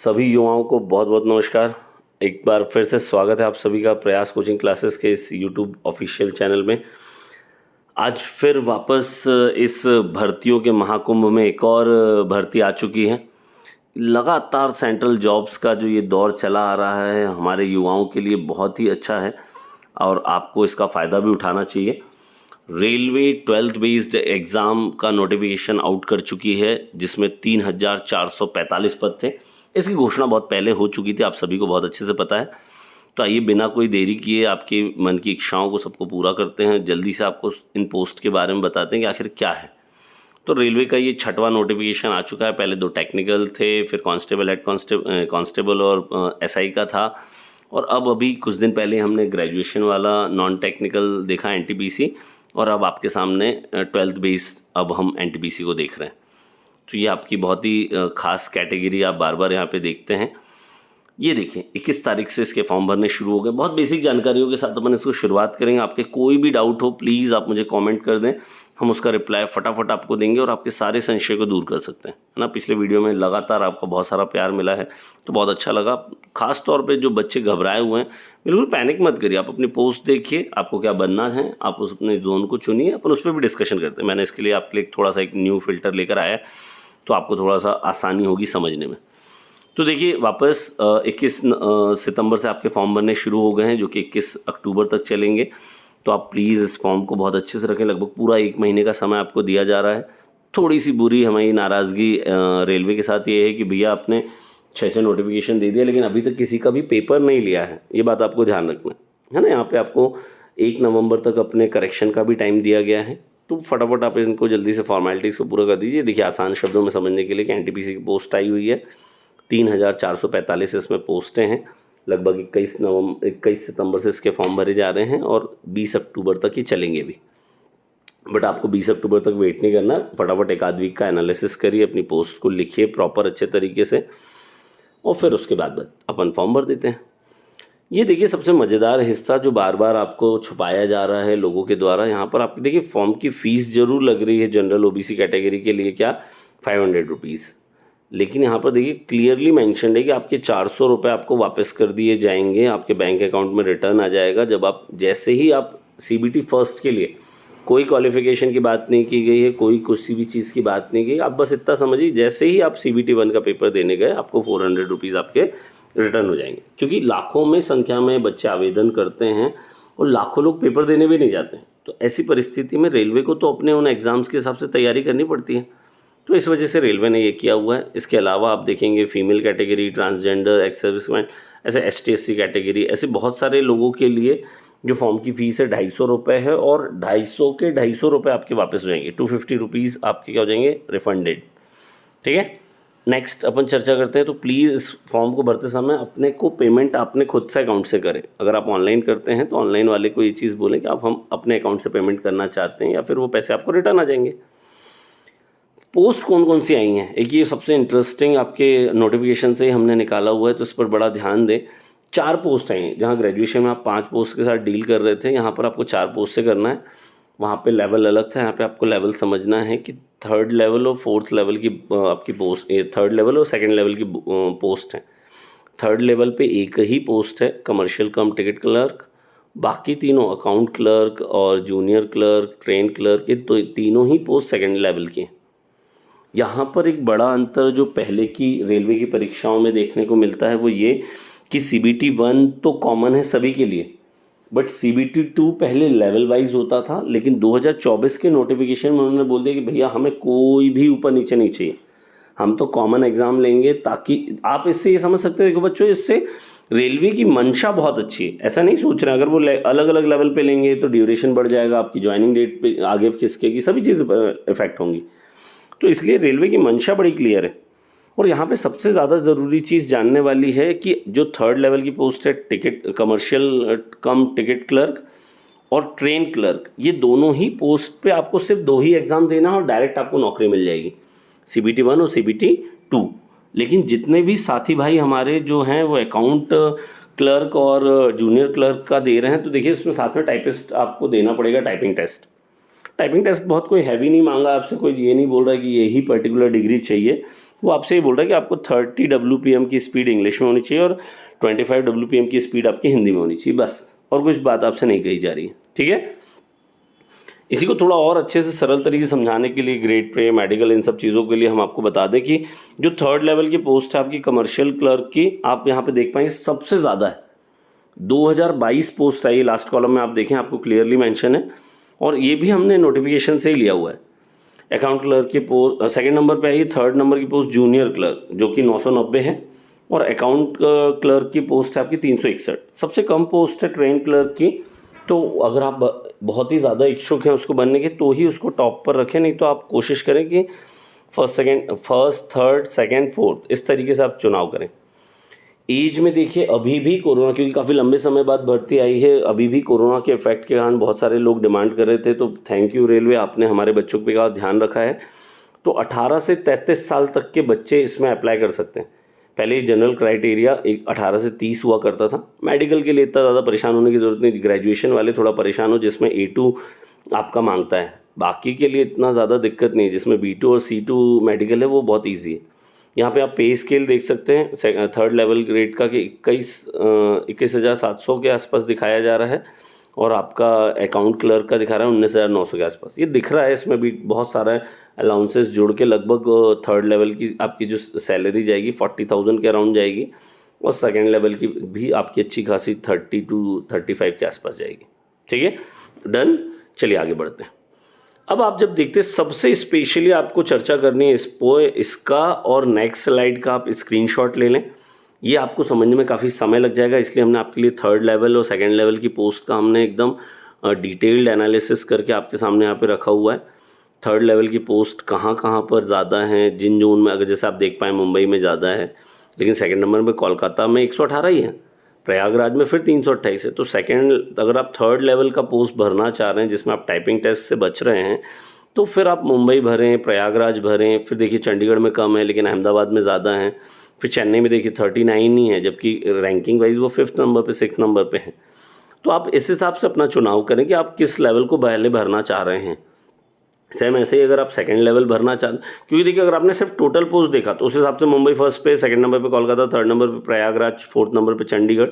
सभी युवाओं को बहुत बहुत नमस्कार। एक बार फिर से स्वागत है आप सभी का प्रयास कोचिंग क्लासेस के इस यूट्यूब ऑफिशियल चैनल में। आज फिर वापस इस भर्तियों के महाकुंभ में एक और भर्ती आ चुकी है। लगातार सेंट्रल जॉब्स का जो ये दौर चला आ रहा है हमारे युवाओं के लिए बहुत ही अच्छा है और आपको इसका फ़ायदा भी उठाना चाहिए। रेलवे 12th बेस्ड एग्ज़ाम का नोटिफिकेशन आउट कर चुकी है जिसमें 3,445 पद थे। इसकी घोषणा बहुत पहले हो चुकी थी, आप सभी को बहुत अच्छे से पता है। तो आइए बिना कोई देरी किए आपके मन की इच्छाओं को सबको पूरा करते हैं। जल्दी से आपको इन पोस्ट के बारे में बताते हैं कि आखिर क्या है। तो रेलवे का ये 6वां नोटिफिकेशन आ चुका है। पहले 2 टेक्निकल थे, फिर कांस्टेबल हेड कांस्टेबल और एसआई का था, और अब अभी कुछ दिन पहले हमने ग्रेजुएशन वाला नॉन टेक्निकल देखा एनटीपीसी, और अब आपके सामने 12th बेस अब हम एनटीपीसी को देख रहे हैं। तो ये आपकी बहुत ही खास कैटेगरी आप बार बार यहाँ पे देखते हैं। ये देखिए 21 तारीख से इसके फॉर्म भरने शुरू हो गए। बहुत बेसिक जानकारियों के साथ अपन इसको शुरुआत करेंगे। आपके कोई भी डाउट हो प्लीज़ आप मुझे कमेंट कर दें, हम उसका रिप्लाई फटाफट आपको देंगे और आपके सारे संशय को दूर कर सकते हैं, है ना। पिछले वीडियो में लगातार आपका बहुत सारा प्यार मिला है तो बहुत अच्छा लगा। खास तौर पे जो बच्चे घबराए हुए हैं बिल्कुल पैनिक मत करिए, आप अपनी पोस्ट देखिए, आपको क्या बनना है, आप उस अपने जोन को चुनिए, अपन उस पर भी डिस्कशन करते हैं। मैंने इसके लिए आपके लिए थोड़ा सा एक न्यू फिल्टर लेकर आया तो आपको थोड़ा सा आसानी होगी समझने में। तो देखिए वापस 21 सितंबर से आपके फॉर्म भरने शुरू हो गए हैं जो कि 21 अक्टूबर तक चलेंगे। तो आप प्लीज़ इस फॉर्म को बहुत अच्छे से रखें। लगभग पूरा 1 महीने का समय आपको दिया जा रहा है। थोड़ी सी बुरी हमारी नाराज़गी रेलवे के साथ ये है कि भैया आपने 6 नोटिफिकेशन दे दिया लेकिन अभी तक किसी का भी पेपर नहीं लिया है। ये बात आपको ध्यान रखना है ना। यहाँ पे आपको 1 नवंबर तक अपने करेक्शन का भी टाइम दिया गया है। तो फटाफट आप इनको जल्दी से फॉर्मेलिटीज़ को पूरा कर दीजिए। देखिए आसान शब्दों में समझने के लिए कि एनटीपीसी की पोस्ट आई हुई है 3,445 इसमें पोस्टें हैं। लगभग 21 सितंबर से इसके फॉर्म भरे जा रहे हैं और 20 अक्टूबर तक ही चलेंगे भी। बट आपको 20 अक्टूबर तक वेट नहीं करना, फटाफट एक आध वीक का एनालिसिस करिए, अपनी पोस्ट को लिखिए प्रॉपर अच्छे तरीके से और फिर उसके बाद अपन फॉर्म भर देते हैं। ये देखिए सबसे मज़ेदार हिस्सा जो बार बार आपको छुपाया जा रहा है लोगों के द्वारा। यहाँ पर आपकी देखिए फॉर्म की फ़ीस ज़रूर लग रही है जनरल ओबीसी कैटेगरी के लिए, क्या 500 रुपीज़, लेकिन यहाँ पर देखिए क्लियरली मेंशन है कि आपके 400 रुपये आपको वापस कर दिए जाएंगे, आपके बैंक अकाउंट में रिटर्न आ जाएगा जब आप जैसे ही आप सीबीटी फर्स्ट के लिए। कोई क्वालिफिकेशन की बात नहीं की गई है, कोई किसी भी चीज़ की बात नहीं की, आप बस इतना समझिए जैसे ही आप सीबीटी 1 का पेपर देने गए आपको 400 रुपीज़ आपके रिटर्न हो जाएंगे। क्योंकि लाखों में संख्या में बच्चे आवेदन करते हैं और लाखों लोग पेपर देने भी नहीं जाते हैं। तो ऐसी परिस्थिति में रेलवे को तो अपने उन एग्ज़ाम्स के हिसाब से तैयारी करनी पड़ती है। तो इस वजह से रेलवे ने ये किया हुआ है। इसके अलावा आप देखेंगे female category, transgender, ex serviceman, ऐसे ST SC कैटेगरी, ऐसे बहुत सारे लोगों के लिए जो फॉर्म की फ़ीस है 250 रुपये है और 250 के 250 रुपये आपके वापस हो जाएंगे। 250 रुपीज़ आपके क्या हो जाएंगे, रिफंडेड। ठीक है, नेक्स्ट अपन चर्चा करते हैं। तो प्लीज़ इस फॉर्म को भरते समय अपने को पेमेंट आपने खुद से अकाउंट से करें। अगर आप ऑनलाइन करते हैं तो ऑनलाइन वाले को ये चीज़ बोलें कि आप हम अपने अकाउंट से पेमेंट करना चाहते हैं या फिर वो पैसे आपको रिटर्न आ जाएंगे। पोस्ट कौन कौन सी आई हैं, एक ये सबसे इंटरेस्टिंग आपके नोटिफिकेशन से हमने निकाला हुआ है तो इस पर बड़ा ध्यान दें। 4 पोस्ट आई हैं। जहाँ ग्रेजुएशन में आप 5 पोस्ट के साथ डील कर रहे थे, यहाँ पर आपको 4 पोस्ट से करना है। वहाँ पे लेवल अलग था, यहाँ पे आपको लेवल समझना है कि 3rd लेवल और 4th लेवल की आपकी पोस्ट, ये 3rd लेवल और 2nd लेवल की पोस्ट है। 3rd लेवल पे एक ही पोस्ट है कमर्शियल कम टिकट क्लर्क, बाकी तीनों अकाउंट क्लर्क और जूनियर क्लर्क, ट्रेन क्लर्क, ये तो तीनों ही पोस्ट 2nd लेवल की हैं। यहाँ पर एक बड़ा अंतर जो पहले की रेलवे की परीक्षाओं में देखने को मिलता है वो ये कि CBT 1 तो कॉमन है सभी के लिए, बट CBT 2 पहले लेवल वाइज होता था, लेकिन 2024 के नोटिफिकेशन में उन्होंने बोल दिया कि भैया हमें कोई भी ऊपर नीचे नहीं चाहिए, हम तो कॉमन एग्ज़ाम लेंगे। ताकि आप इससे ये समझ सकते हैं, देखो बच्चों, इससे रेलवे की मंशा बहुत अच्छी है। ऐसा नहीं सोच रहे हैं अगर वो अलग अलग लेवल पे लेंगे तो ड्यूरेशन बढ़ जाएगा, आपकी ज्वाइनिंग डेट पे आगे खिसकेगी, सभी चीज़ें इफेक्ट होंगी। तो इसलिए रेलवे की मंशा बड़ी क्लियर है। और यहाँ पे सबसे ज़्यादा ज़रूरी चीज़ जानने वाली है कि जो 3rd लेवल की पोस्ट है टिकट कमर्शियल कम टिकट क्लर्क और ट्रेन क्लर्क, ये दोनों ही पोस्ट पे आपको सिर्फ 2 ही एग्ज़ाम देना है और डायरेक्ट आपको नौकरी मिल जाएगी, CBT 1 और CBT 2। लेकिन जितने भी साथी भाई हमारे जो हैं वो अकाउंट क्लर्क और जूनियर क्लर्क का दे रहे हैं, तो देखिए उसमें साथ में टाइपिस्ट आपको देना पड़ेगा टाइपिंग टेस्ट। टाइपिंग टेस्ट बहुत कोई हैवी नहीं मांगा आपसे, कोई ये नहीं बोल रहा है कि यही पर्टिकुलर डिग्री चाहिए, वो आपसे ये बोल रहा है कि आपको 30 WPM की स्पीड इंग्लिश में होनी चाहिए और 25 WPM की स्पीड आपकी हिंदी में होनी चाहिए, बस। और कुछ बात आपसे नहीं कही जा रही है, ठीक है। इसी को थोड़ा और अच्छे से सरल तरीके से समझाने के लिए ग्रेड पे, मेडिकल, इन सब चीज़ों के लिए हम आपको बता दें कि जो 3rd लेवल की पोस्ट है आपकी कमर्शियल क्लर्क की, आप यहाँ पे देख पाएंगे सबसे ज़्यादा है। 2022 पोस्ट आई, लास्ट कॉलम में आप देखें आपको क्लियरली मेंशन है, और ये भी हमने नोटिफिकेशन से ही लिया हुआ है। अकाउंट क्लर्क की पोस्ट 2nd नंबर पे आई, 3rd नंबर की पोस्ट जूनियर क्लर्क जो कि 990 है, और अकाउंट क्लर्क की पोस्ट है आपकी 361। सबसे कम पोस्ट है ट्रेन क्लर्क की, तो अगर आप बहुत ही ज़्यादा इच्छुक हैं उसको बनने के तो ही उसको टॉप पर रखें, नहीं तो आप कोशिश करें कि फर्स्ट, 3rd, 2nd, 4th इस तरीके से आप चुनाव करें। एज में देखिए अभी भी कोरोना, क्योंकि काफ़ी लंबे समय बाद भर्ती आई है, अभी भी कोरोना के इफेक्ट के कारण बहुत सारे लोग डिमांड कर रहे थे, तो थैंक यू रेलवे, आपने हमारे बच्चों पे का ध्यान रखा है। तो 18 से 33 साल तक के बच्चे इसमें अप्लाई कर सकते हैं। पहले जनरल क्राइटेरिया 18 से 30 हुआ करता था। मेडिकल के लिए इतना ज़्यादा परेशान होने की ज़रूरत नहीं, ग्रेजुएशन वाले थोड़ा परेशान हो जिसमें A2 आपका मांगता है, बाकी के लिए इतना ज़्यादा दिक्कत नहीं है। जिसमें B2 और C2 मेडिकल है वो बहुत ईजी है। यहाँ पे आप पे स्केल देख सकते हैं 3rd लेवल ग्रेड का कि 21,700 के आसपास दिखाया जा रहा है, और आपका अकाउंट क्लर्क का दिखा रहा है 19,900 के आसपास। ये दिख रहा है, इसमें भी बहुत सारा अलाउंसेस जुड़ के लगभग 3rd लेवल की आपकी जो सैलरी जाएगी 40,000 के अराउंड जाएगी, और 2nd लेवल की भी आपकी अच्छी खासी 30 to 35 के आसपास जाएगी, ठीक है। डन, चलिए आगे बढ़ते हैं। अब आप जब देखते हैं, सबसे स्पेशली आपको चर्चा करनी है इसका और नेक्स्ट स्लाइड का आप स्क्रीनशॉट ले लें। ये आपको समझने में काफ़ी समय लग जाएगा, इसलिए हमने आपके लिए 3rd लेवल और 2nd लेवल की पोस्ट का हमने एकदम डिटेल्ड एनालिसिस करके आपके सामने यहाँ पे रखा हुआ है। 3rd लेवल की पोस्ट कहाँ कहाँ पर ज़्यादा हैं, जिन जोन में, अगर जैसे आप देख पाएँ मुंबई में ज़्यादा है, लेकिन 2nd नंबर में कोलकाता में 118 ही है, प्रयागराज में फिर 328 है। तो अगर आप 3rd लेवल का पोस्ट भरना चाह रहे हैं जिसमें आप टाइपिंग टेस्ट से बच रहे हैं, तो फिर आप मुंबई भरें, प्रयागराज भरें। फिर देखिए चंडीगढ़ में कम है लेकिन अहमदाबाद में ज़्यादा हैं। फिर चेन्नई में देखिए 39 ही है, जबकि रैंकिंग वाइज वो 5th नंबर पे, 6th नंबर पे है। तो आप इस हिसाब से अपना चुनाव करें कि आप किस लेवल को पहले भरना चाह रहे हैं। सेम ऐसे ही अगर आप 2nd लेवल भरना चाहते, क्योंकि देखिए अगर आपने सिर्फ टोटल पोस्ट देखा तो उस हिसाब से मुंबई फर्स्ट पे, 2nd नंबर पे कोलकाता, 3rd नंबर पे प्रयागराज, 4th नंबर पे चंडीगढ़,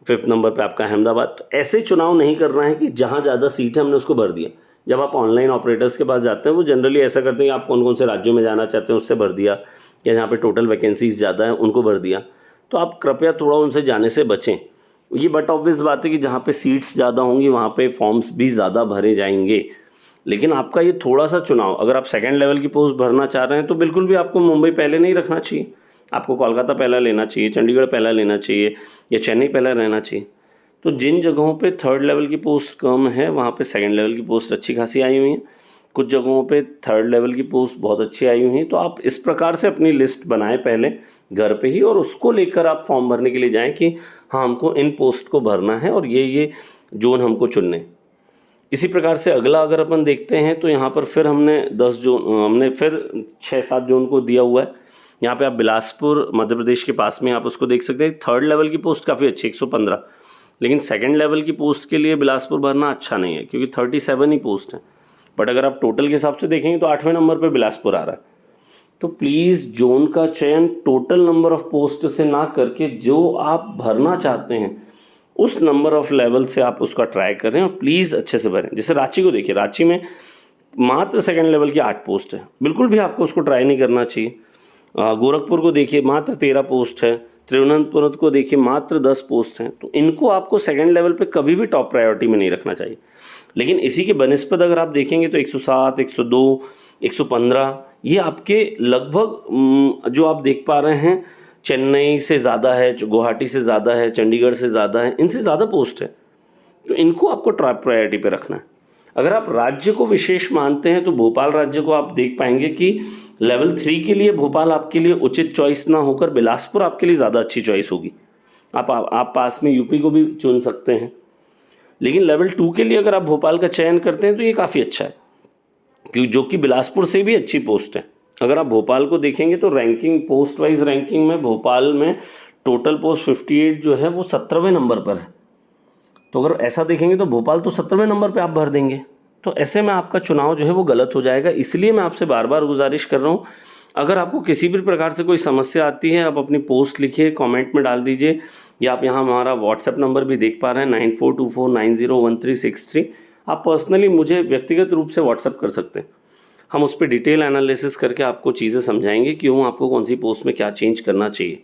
5th नंबर पे आपका अहमदाबाद। तो ऐसे चुनाव नहीं करना है कि जहाँ ज़्यादा सीट है हमने उसको भर दिया। जब आप ऑनलाइन ऑपरेटर्स के पास जाते हैं वो जनरली ऐसा करते हैं कि आप कौन कौन से राज्यों में जाना चाहते हैं उससे भर दिया, या जहाँ पे टोटल वैकेंसीज ज़्यादा हैं उनको भर दिया। तो आप कृपया थोड़ा उनसे जाने से बचें। ये बट ऑब्वियस बात है कि जहाँ पे सीट्स ज़्यादा होंगी वहाँ पे फॉर्म्स भी ज़्यादा भरे जाएंगे। लेकिन आपका ये थोड़ा सा चुनाव, अगर आप 2nd लेवल की पोस्ट भरना चाह रहे हैं तो बिल्कुल भी आपको मुंबई पहले नहीं रखना चाहिए, आपको कोलकाता पहला लेना चाहिए, चंडीगढ़ पहला लेना चाहिए, या चेन्नई पहला रहना चाहिए। तो जिन जगहों पे 3rd लेवल की पोस्ट कम है वहाँ पे 2nd लेवल की पोस्ट अच्छी खासी आई हुई हैं। कुछ जगहों पे 3rd लेवल की पोस्ट बहुत अच्छी आई हुई हैं। तो आप इस प्रकार से अपनी लिस्ट बनाएं पहले घर पे ही, और उसको लेकर आप फॉर्म भरने के लिए जाएं कि हाँ हमको इन पोस्ट को भरना है और ये जोन हमको चुनने हैं। इसी प्रकार से अगला अगर अपन देखते हैं तो यहाँ पर फिर हमने 10 जोन, हमने फिर 6-7 जोन को दिया हुआ है। यहाँ पे आप बिलासपुर मध्य प्रदेश के पास में आप उसको देख सकते हैं। 3rd लेवल की पोस्ट काफ़ी अच्छी 115, लेकिन 2nd लेवल की पोस्ट के लिए बिलासपुर भरना अच्छा नहीं है क्योंकि 37 ही पोस्ट है। बट अगर आप टोटल के हिसाब से देखेंगे तो 8वें नंबर पर बिलासपुर आ रहा है। तो प्लीज़ जोन का चयन टोटल नंबर ऑफ पोस्ट से ना करके जो आप भरना चाहते हैं उस नंबर ऑफ लेवल से आप उसका ट्राई करें, और प्लीज़ अच्छे से भरें। जैसे रांची को देखिए, रांची में मात्र 2nd लेवल की 8 पोस्ट है, बिल्कुल भी आपको उसको ट्राई नहीं करना चाहिए। गोरखपुर को देखिए मात्र 13 पोस्ट है, तिरुवनंतपुरम को देखिए मात्र 10 पोस्ट हैं। तो इनको आपको 2nd लेवल पे कभी भी टॉप प्रायोरिटी में नहीं रखना चाहिए। लेकिन इसी के बनिस्पत अगर आप देखेंगे तो 107, 102, 115 ये आपके लगभग जो आप देख पा रहे हैं चेन्नई से ज़्यादा है, गुवाहाटी से ज़्यादा है, चंडीगढ़ से ज़्यादा है, इनसे ज़्यादा पोस्ट है। तो इनको आपको टॉप प्रायोरिटी पे रखना है। अगर आप राज्य को विशेष मानते हैं तो भोपाल राज्य को आप देख पाएंगे कि लेवल 3 के लिए भोपाल आपके लिए उचित चॉइस ना होकर बिलासपुर आपके लिए ज़्यादा अच्छी चॉइस होगी। आप पास में यूपी को भी चुन सकते हैं, लेकिन लेवल 2 के लिए अगर आप भोपाल का चयन करते हैं तो ये काफ़ी अच्छा है, क्योंकि जो कि बिलासपुर से भी अच्छी पोस्ट है। अगर आप भोपाल को देखेंगे तो रैंकिंग, पोस्ट वाइज रैंकिंग में भोपाल में टोटल पोस्ट 58 जो है वो 17वें नंबर पर है। तो अगर ऐसा देखेंगे तो भोपाल तो 17वें नंबर पे आप भर देंगे, तो ऐसे में आपका चुनाव जो है वो गलत हो जाएगा। इसलिए मैं आपसे बार बार गुजारिश कर रहा हूँ अगर आपको किसी भी प्रकार से कोई समस्या आती है, आप अपनी पोस्ट लिखिए, कमेंट में डाल दीजिए, या आप यहाँ हमारा व्हाट्सएप नंबर भी देख पा रहे हैं 9424901363। आप पर्सनली मुझे व्यक्तिगत रूप से व्हाट्सएप कर सकते हैं। हम उस पर डिटेल एनालिसिस करके आपको चीज़ें समझाएंगे, क्यों आपको कौन सी पोस्ट में क्या चेंज करना चाहिए।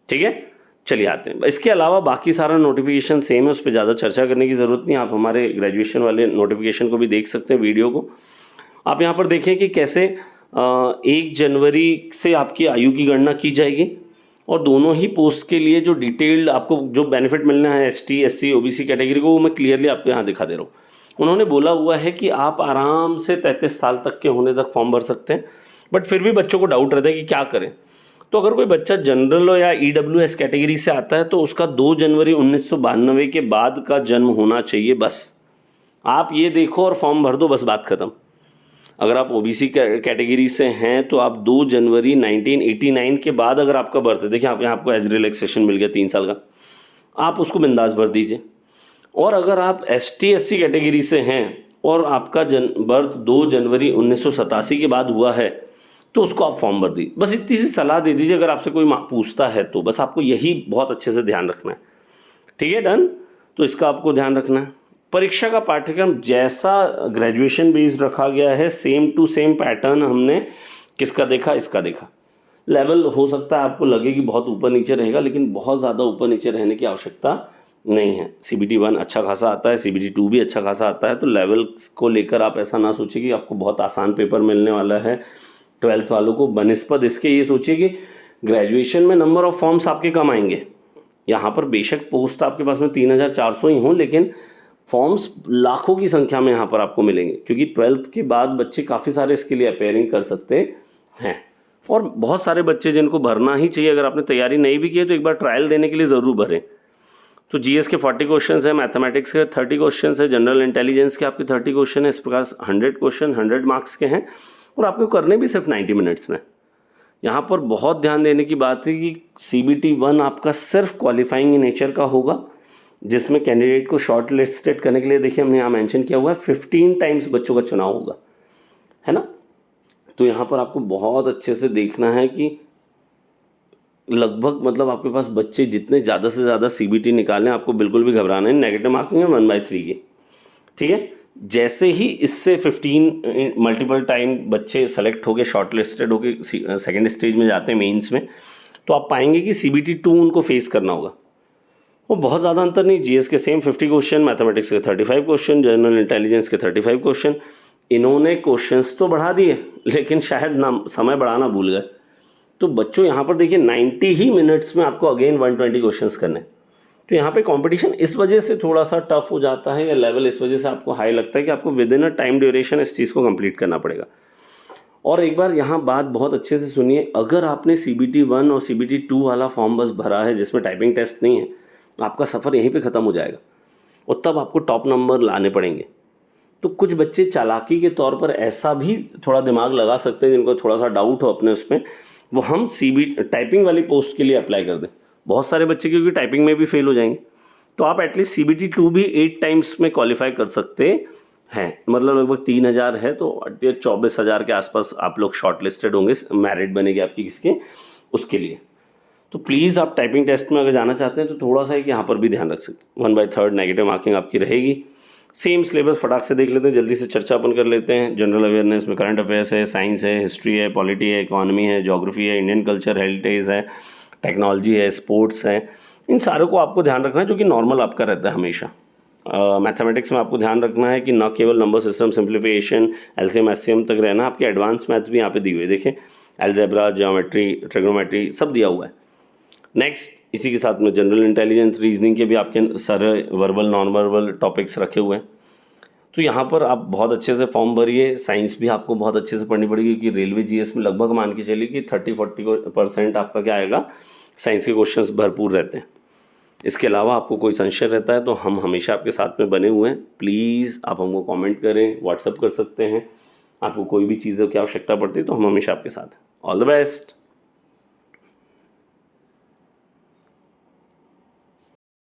ठीक है, चलिए आते हैं। इसके अलावा बाकी सारा नोटिफिकेशन सेम है, उस पर ज़्यादा चर्चा करने की ज़रूरत नहीं। आप हमारे ग्रेजुएशन वाले नोटिफिकेशन को भी देख सकते हैं, वीडियो को। आप यहाँ पर देखें कि कैसे 1 जनवरी से आपकी आयु की गणना की जाएगी, और दोनों ही पोस्ट के लिए जो डिटेल्ड आपको जो बेनिफिट मिलना है ST SC OBC कैटेगरी को, वो मैं क्लियरली आपको यहाँ दिखा दे रहा हूँ। उन्होंने बोला हुआ है कि आप आराम से 33 साल तक के होने तक फॉर्म भर सकते हैं, बट फिर भी बच्चों को डाउट रहता है कि क्या करें। तो अगर कोई बच्चा जनरल या EWS कैटेगरी से आता है तो उसका 2 जनवरी 1992 के बाद का जन्म होना चाहिए, बस। आप ये देखो और फॉर्म भर दो, बस बात खत्म। अगर आप OBC कैटेगरी से हैं तो आप 2 जनवरी 1989 के बाद अगर आपका बर्थ है, देखिए आप यहाँ आपको एज रिलैक्सेशन मिल गया 3 साल का, आप उसको बिंदास भर दीजिए। और अगर आप ST SC कैटेगरी से हैं और आपका बर्थ 2 जनवरी 1987 के बाद हुआ है तो उसको आप फॉर्म भर दीजिए। बस इतनी सी सलाह दे दीजिए अगर आपसे कोई पूछता है तो, बस आपको यही बहुत अच्छे से ध्यान रखना है। ठीक है, डन। तो इसका आपको ध्यान रखना है। परीक्षा का पाठ्यक्रम जैसा ग्रेजुएशन बेस्ड रखा गया है, सेम टू सेम पैटर्न हमने किसका देखा, इसका देखा। लेवल हो सकता है आपको लगे कि बहुत ऊपर नीचे रहेगा, लेकिन बहुत ज़्यादा ऊपर नीचे रहने की आवश्यकता नहीं है। CBT 1 अच्छा खासा आता है, CBT 2 भी अच्छा खासा आता है, तो लेवल को लेकर आप ऐसा ना सोचिए कि आपको बहुत आसान पेपर मिलने वाला है 12th वालों को। बनिस्पत इसके ये सोचिए कि ग्रेजुएशन में नंबर ऑफ फॉर्म्स आपके कम आएंगे। यहाँ पर बेशक पोस्ट आपके पास में 3400 ही हों, लेकिन फॉर्म्स लाखों की संख्या में यहाँ पर आपको मिलेंगे, क्योंकि 12th के बाद बच्चे काफ़ी सारे इसके लिए अपेयरिंग कर सकते हैं। और बहुत सारे बच्चे जिनको भरना ही चाहिए, अगर आपने तैयारी नहीं भी की है तो एक बार ट्रायल देने के लिए ज़रूर भरें। तो GS के 40 क्वेश्चन है, मैथमेटिक्स के 30 क्वेश्चन है, जनरल इंटेलिजेंस के आपके 30 क्वेश्चन है। इस प्रकार 100 क्वेश्चन 100 मार्क्स के हैं, और आपको करने भी सिर्फ 90 मिनट्स में। यहाँ पर बहुत ध्यान देने की बात है कि CBT 1 आपका सिर्फ क्वालिफाइंग इन नेचर का होगा, जिसमें कैंडिडेट को शॉर्ट लिस्टेड करने के लिए, देखिए हमने यहाँ मेंशन किया हुआ है 15 टाइम्स बच्चों का चुनाव होगा, है ना। तो यहाँ पर आपको बहुत अच्छे से देखना है कि लगभग मतलब आपके पास बच्चे जितने ज़्यादा से ज़्यादा CBT निकालें, आपको बिल्कुल भी घबराना नहीं। नेगेटिव मार्किंग है 1/3 की। ठीक है, जैसे ही इससे 15 मल्टीपल टाइम बच्चे सेलेक्ट हो गए, शॉर्ट लिस्टेड हो गए, सेकेंड स्टेज में जाते हैं मेंस में, तो आप पाएंगे कि CBT 2 उनको फेस करना होगा। वो बहुत ज़्यादा अंतर नहीं, GS के सेम 50 क्वेश्चन, मैथमेटिक्स के 35 क्वेश्चन, जनरल इंटेलिजेंस के 35 क्वेश्चन। इन्होंने क्वेश्चंस तो बढ़ा दिए, लेकिन शायद ना समय बढ़ाना भूल गए। तो बच्चों यहाँ पर देखिए 90 ही मिनट्स में आपको अगेन 120 क्वेश्चंस करने। तो यहाँ पे कंपटीशन इस वजह से थोड़ा सा टफ हो जाता है, या लेवल इस वजह से आपको हाई लगता है कि आपको with in a time duration इस चीज़ को कंप्लीट करना पड़ेगा। और एक बार यहाँ बात बहुत अच्छे से सुनिए, अगर आपने CBT 1 और CBT 2 वाला फॉर्म बस भरा है जिसमें टाइपिंग टेस्ट नहीं है, आपका सफ़र यहीं पे ख़त्म हो जाएगा, और तब आपको टॉप नंबर लाने पड़ेंगे। तो कुछ बच्चे चालाकी के तौर पर ऐसा भी थोड़ा दिमाग लगा सकते हैं, जिनको थोड़ा सा डाउट हो अपने उसमें, वो हम टाइपिंग वाली पोस्ट के लिए अप्लाई कर दें। बहुत सारे बच्चे क्योंकि टाइपिंग में भी फेल हो जाएंगे, तो आप एटलीस्ट CBT 2 भी 8 टाइम्स में क्वालिफाई कर सकते हैं। मतलब लगभग 3000 है, तो 24,000 के आसपास आप लोग शॉर्ट लिस्टेड होंगे, मेरिट बनेगी आपकी किसके, उसके लिए। तो प्लीज़ आप टाइपिंग टेस्ट में अगर जाना चाहते हैं तो थोड़ा सा एक यहाँ पर भी ध्यान रख सकते हैं। 1/3 नेगेटिव मार्किंग आपकी रहेगी। सेम सिलेबस फटाक से देख लेते हैं, जल्दी से चर्चा अपन कर लेते हैं। जनरल अवेयरनेस में करंट अफेयर्स है, साइंस है, हिस्ट्री है, पॉलिटी है, इकोनॉमी है, ज्योग्राफी है, इंडियन कल्चर, हेरिटेज है, टेक्नोलॉजी है, स्पोर्ट्स है। इन सारों को आपको ध्यान रखना है, जो कि नॉर्मल आपका रहता है हमेशा। मैथमेटिक्स में आपको ध्यान रखना है कि न केवल number system, simplification, LCM SCM तक रहना, आपके एडवांस मैथ्स भी यहाँ पे दिए हुए देखें, अलजेब्रा, ज्योमेट्री, ट्रिग्नोमेट्री सब दिया हुआ है। नेक्स्ट, इसी के साथ में जनरल इंटेलिजेंस, रीजनिंग के भी आपके सारे वर्बल नॉन वर्बल टॉपिक्स रखे हुए हैं। तो यहाँ पर आप बहुत अच्छे से फॉर्म भरिए। साइंस भी आपको बहुत अच्छे से पढ़नी पड़ेगी, क्योंकि रेलवे GS में लगभग मान के चलिए कि 30-40% आपका क्या आएगा, साइंस के क्वेश्चंस भरपूर रहते हैं। इसके अलावा आपको कोई संशय रहता है तो हम हमेशा आपके साथ में बने हुए हैं। प्लीज़ आप हमको कमेंट करें, व्हाट्सअप कर सकते हैं। आपको कोई भी चीज़ों की आवश्यकता पड़ती है तो हम हमेशा आपके साथ हैं। All the best.